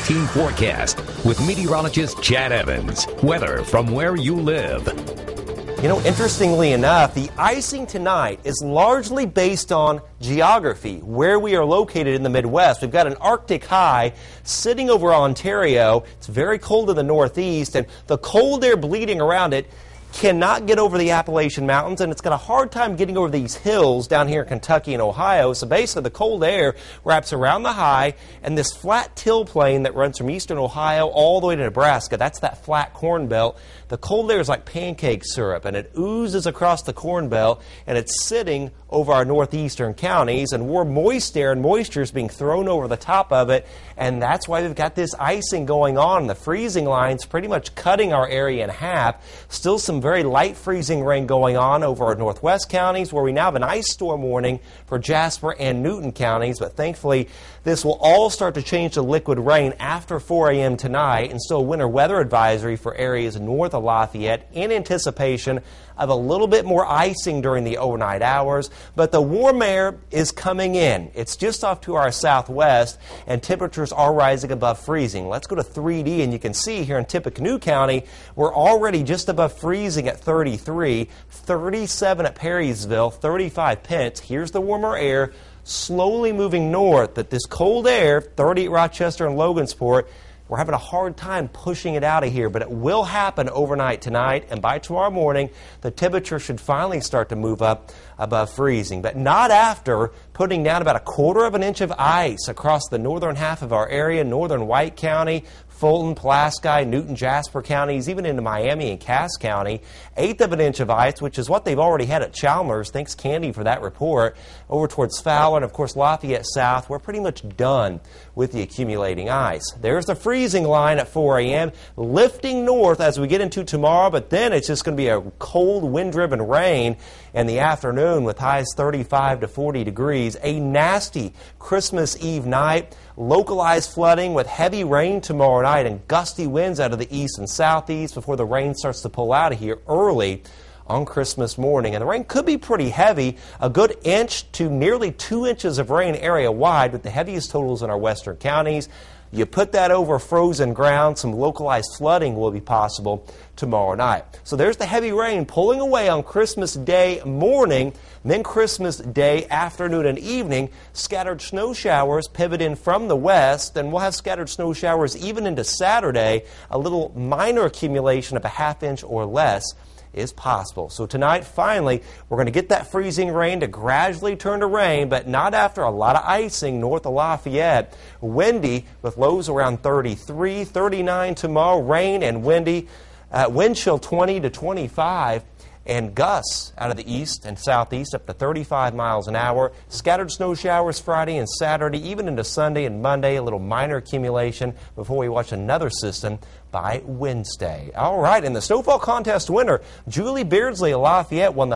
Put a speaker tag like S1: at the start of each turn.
S1: 2018 forecast with meteorologist Chad Evans. Weather from where you live.
S2: You know, interestingly enough, the icing tonight is largely based on geography, where we are located in the Midwest. We've got an Arctic high sitting over Ontario. It's very cold in the Northeast, and the cold air bleeding around it cannot get over the Appalachian Mountains, and it's got a hard time getting over these hills down here in Kentucky and Ohio. So basically the cold air wraps around the high, and this flat till plain that runs from eastern Ohio all the way to Nebraska, that's that flat corn belt. The cold air is like pancake syrup, and it oozes across the corn belt, and it's sitting over our northeastern counties, and warm moist air and moisture is being thrown over the top of it, and that's why we've got this icing going on. The freezing line's pretty much cutting our area in half. Still some very light freezing rain going on over our northwest counties, where we now have an ice storm warning for Jasper and Newton counties, but thankfully this will all start to change to liquid rain after 4 a.m. tonight, and still a winter weather advisory for areas north of Lafayette in anticipation of a little bit more icing during the overnight hours. But the warm air is coming in. It's just off to our southwest, and temperatures are rising above freezing. Let's go to 3D, and you can see here in Tippecanoe County, we're already just above freezing at 33, 37 at Perrysville, 35 Pence. Here's the warmer air slowly moving north, but this cold air, 30 at Rochester and Logansport, we're having a hard time pushing it out of here, but it will happen overnight tonight, and by tomorrow morning, the temperature should finally start to move up above freezing, but not after putting down about 1/4 of an inch of ice across the northern half of our area, northern White County, Fulton, Pulaski, Newton, Jasper counties, even into Miami and Cass County. 1/8 of an inch of ice, which is what they've already had at Chalmers. Thanks, Candy, for that report. Over towards Fowler and, of course, Lafayette South, we're pretty much done with the accumulating ice. There's the freezing line at 4 a.m., lifting north as we get into tomorrow, but then it's just going to be a cold, wind-driven rain in the afternoon with highs 35 to 40 degrees. A nasty Christmas Eve night. Localized flooding with heavy rain tomorrow night and gusty winds out of the east and southeast before the rain starts to pull out of here early on Christmas morning. And the rain could be pretty heavy, a good inch to nearly 2 inches of rain area wide, with the heaviest totals in our western counties. You put that over frozen ground, some localized flooding will be possible tomorrow night. So there's the heavy rain pulling away on Christmas Day morning, then Christmas Day afternoon and evening. Scattered snow showers pivot in from the west, and we'll have scattered snow showers even into Saturday. A little minor accumulation of a 1/2 inch or less is possible. So tonight, finally, we're going to get that freezing rain to gradually turn to rain, but not after a lot of icing north of Lafayette. Windy with lows around 33, 39 tomorrow. Rain and windy. Wind chill 20 to 25. And gusts out of the east and southeast up to 35 miles an hour. Scattered snow showers Friday and Saturday, even into Sunday and Monday. A little minor accumulation before we watch another system by Wednesday. All right, in the snowfall contest winner, Julie Beardsley of Lafayette won the